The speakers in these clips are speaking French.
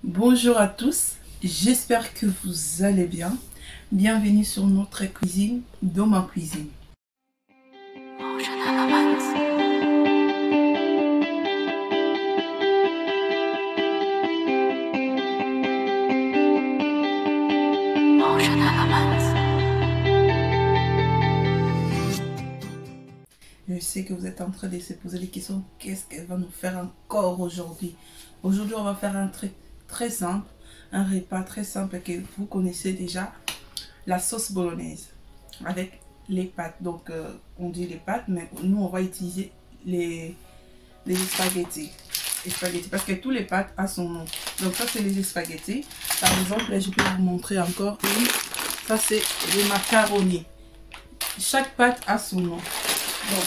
Bonjour à tous, j'espère que vous allez bien. Bienvenue sur notre cuisine, dans ma cuisine. Je sais que vous êtes en train de se poser des questions. Qu'est-ce qu'elle va nous faire encore aujourd'hui? Aujourd'hui, on va faire un truc très simple, un repas très simple que vous connaissez déjà, la sauce bolognaise avec les pâtes. Donc, on dit les pâtes, mais nous, on va utiliser les spaghettis. Les spaghettis, parce que tous les pâtes a son nom. Donc, ça, c'est les spaghettis. Par exemple, je peux vous montrer encore une. Ça, c'est les macaronis. Chaque pâte a son nom. Donc,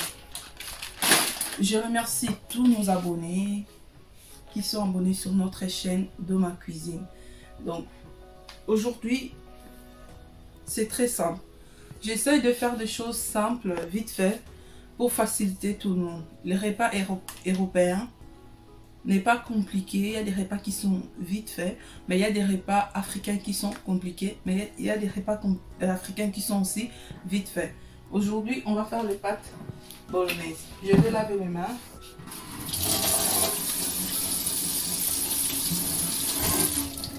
je remercie tous nos abonnés qui sont abonnés sur notre chaîne de ma cuisine. Donc, aujourd'hui, c'est très simple. J'essaie de faire des choses simples, vite fait, pour faciliter tout le monde. Les repas européens n'est pas compliqué. Il y a des repas qui sont vite faits, mais il y a des repas africains qui sont compliqués, mais il y a des repas africains qui sont aussi vite faits. Aujourd'hui, on va faire les pâtes bolognaises. Je vais laver mes mains.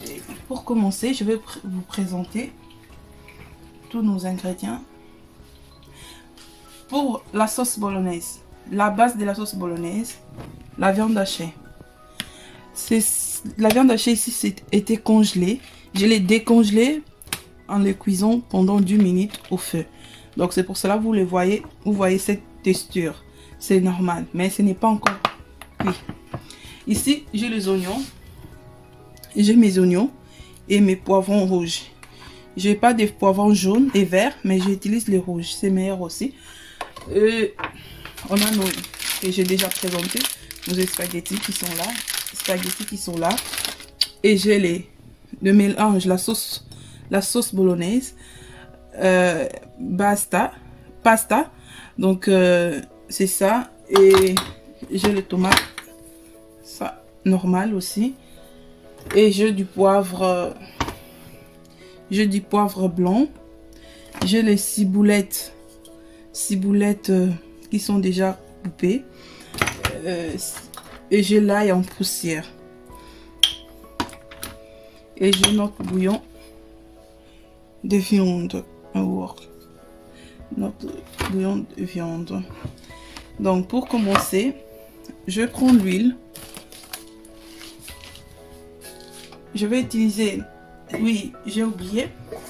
Et pour commencer, je vais vous présenter tous nos ingrédients. Pour la sauce bolognaise, la base de la sauce bolognaise, la viande hachée. La viande hachée ici était congelée. Je l'ai décongelée en le cuisant pendant 10 minutes au feu. Donc c'est pour cela que vous voyez cette texture. C'est normal, mais ce n'est pas encore cuit. Ici, j'ai les oignons. J'ai mes oignons et mes poivrons rouges. Je n'ai pas de poivrons jaunes et verts, mais j'utilise les rouges. C'est meilleur aussi. On a nos, que j'ai déjà présenté, nos spaghettis qui sont là. Et j'ai le mélange, la sauce bolognaise. Pasta, donc c'est ça, et j'ai le tomate, ça normal aussi, et j'ai du poivre blanc, j'ai les ciboulettes qui sont déjà coupées, et j'ai l'ail en poussière, et j'ai notre bouillon de viande. Notre bouillon de viande. Donc pour commencer, je prends l'huile. Je vais utiliser, oui, j'ai oublié,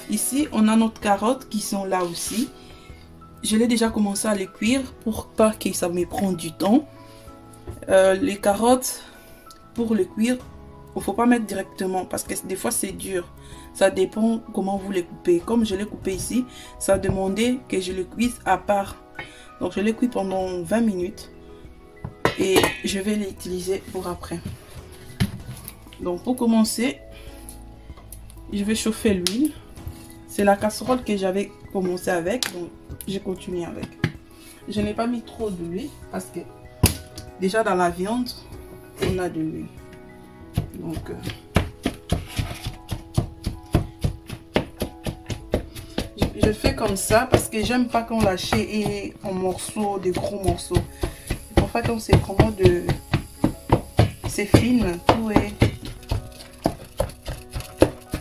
ici on a notre carotte qui sont là aussi. Je l'ai déjà commencé à les cuire pour pas que ça me prenne du temps. Les carottes, pour les cuire, il ne faut pas mettre directement parce que des fois c'est dur. Ça dépend comment vous les coupez. Comme je l'ai coupé ici, ça demandait que je le cuise à part. Donc je l'ai cuit pendant 20 minutes. Et je vais l'utiliser pour après. Donc pour commencer, je vais chauffer l'huile. C'est la casserole que j'avais commencé avec. Donc j'ai continué avec. Je n'ai pas mis trop d'huile parce que déjà dans la viande, on a de l'huile. Donc je fais comme ça parce que j'aime pas qu'on lâche et en morceaux, des gros morceaux. En fait, quand c'est vraiment c'est fine, tout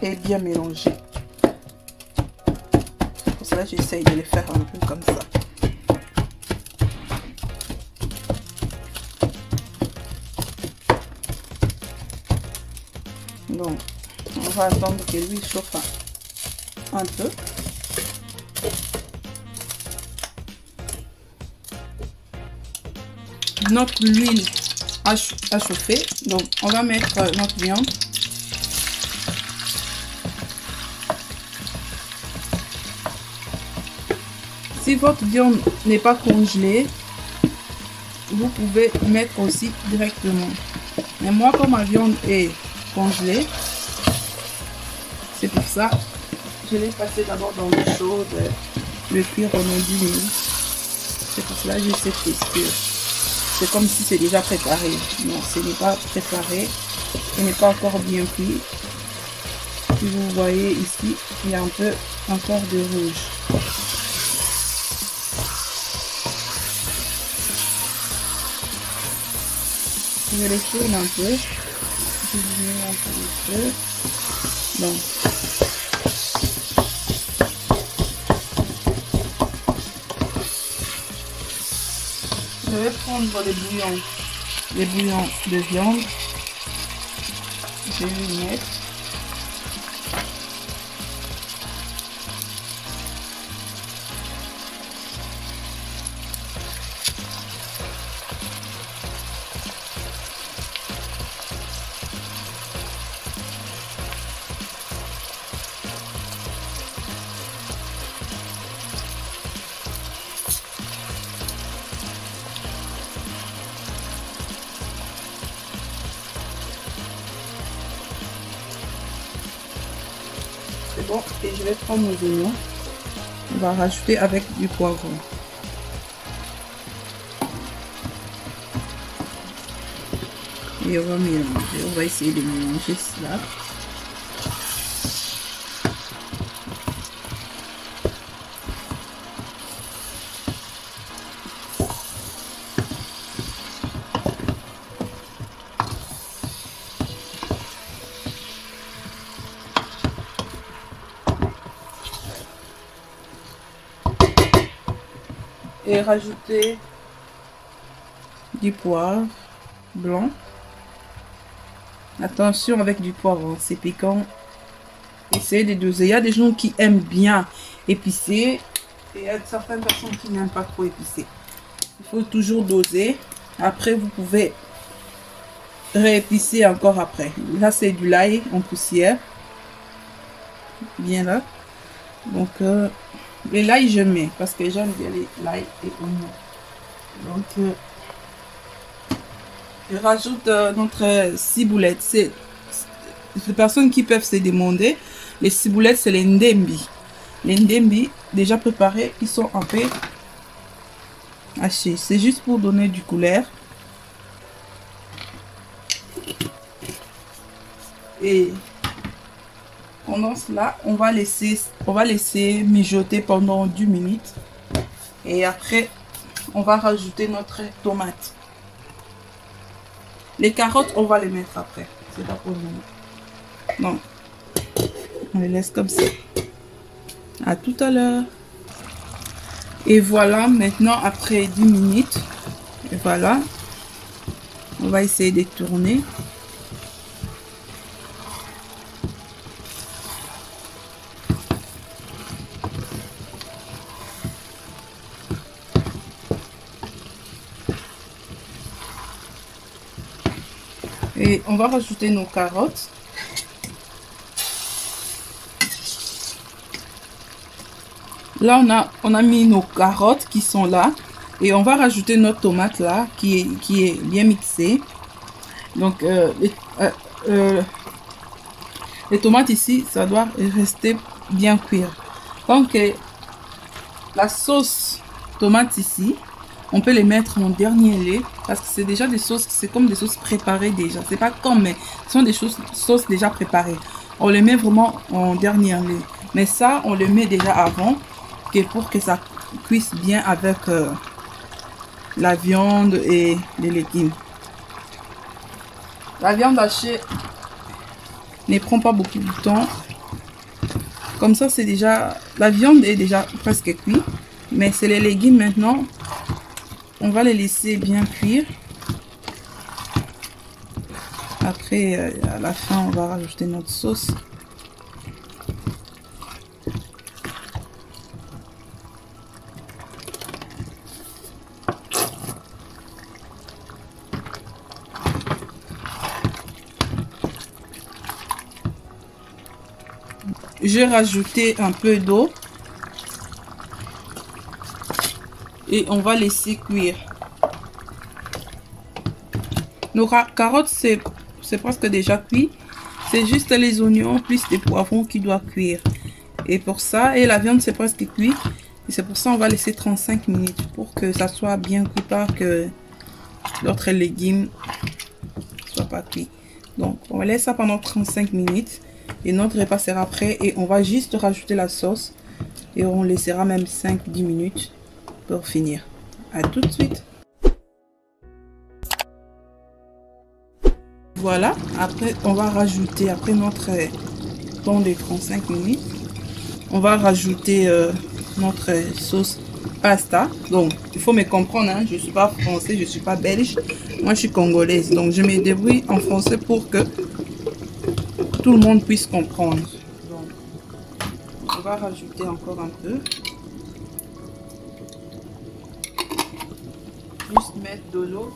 est bien mélangé. Pour cela, j'essaye de les faire un peu comme ça. Donc, on va attendre que l'huile chauffe un peu. Notre huile a chauffé, donc on va mettre notre viande. Si votre viande n'est pas congelée, vous pouvez mettre aussi directement. Mais moi, comme ma viande est congelée, c'est pour ça je l'ai passé d'abord dans l'eau chaude, le cuire pendant 10 minutes. C'est pour cela que j'ai cette texture. C'est comme si c'est déjà préparé. Non, ce n'est pas préparé. n'est pas encore bien cuit. Si vous voyez ici, il y a un peu encore de rouge. Je les tourne un peu. Je mets un peu de feu. Donc, je vais prendre les bouillons de viande. Je vais les mettre. C'est bon, et je vais prendre nos oignons. On va rajouter avec du poivron. Et on va mélanger. On va essayer de mélanger cela. Et rajouter du poivre blanc. Attention avec du poivre, c'est piquant. Essayez de doser. Il y a des gens qui aiment bien épicé et il y a certaines personnes qui n'aiment pas trop épicé. Il faut toujours doser. Après, vous pouvez réépicer encore après. Là, c'est du l'ail en poussière. Bien là. Donc, et l'ail, je mets parce que j'aime bien l'ail et oignon. Donc, je rajoute notre ciboulette. C'est les personnes qui peuvent se demander. Les ciboulettes, c'est les ndembi. Les ndembi, déjà préparés, ils sont un peu hachés. C'est juste pour donner du couleur. Et pendant cela, on va laisser mijoter pendant 10 minutes. Et après, on va rajouter notre tomate. Les carottes, on va les mettre après. C'est pas pour le moment. Donc, on les laisse comme ça. À tout à l'heure. Et voilà, maintenant, après 10 minutes, et voilà, on va essayer de tourner. Et on va rajouter nos carottes. Là, on a mis nos carottes qui sont là. Et on va rajouter notre tomate là, qui est bien mixée. Donc, les tomates ici, ça doit rester bien cuire. Donc, la sauce tomate ici, on peut les mettre en dernier lait parce que c'est déjà des sauces, c'est comme des sauces préparées déjà. C'est pas comme, mais ce sont des sauces déjà préparées. On les met vraiment en dernier lait. Mais ça, on le met déjà avant pour que ça cuise bien avec la viande et les légumes. La viande hachée ne prend pas beaucoup de temps. Comme ça, c'est déjà, la viande est déjà presque cuite. Mais c'est les légumes maintenant. On va les laisser bien cuire. Après, à la fin, on va rajouter notre sauce. J'ai rajouté un peu d'eau. Et on va laisser cuire. Nos carottes, c'est presque déjà cuit. C'est juste les oignons plus des poivrons qui doivent cuire. Et pour ça, et la viande c'est presque cuit. Et c'est pour ça on va laisser 35 minutes pour que ça soit bien cuit, pas que l'autre légume soit pas cuit. Donc, on laisse ça pendant 35 minutes. Et notre repas sera prêt. Et on va juste rajouter la sauce. Et on laissera même 5-10 minutes pour finir. À tout de suite. Voilà. Après, on va rajouter, après notre temps de 35 minutes, on va rajouter notre sauce pasta. Donc, il faut me comprendre, hein, je ne suis pas français, je ne suis pas belge. Moi, je suis congolaise. Donc, je me débrouille en français pour que tout le monde puisse comprendre. Donc, on va rajouter encore un peu. Juste mettre de l'eau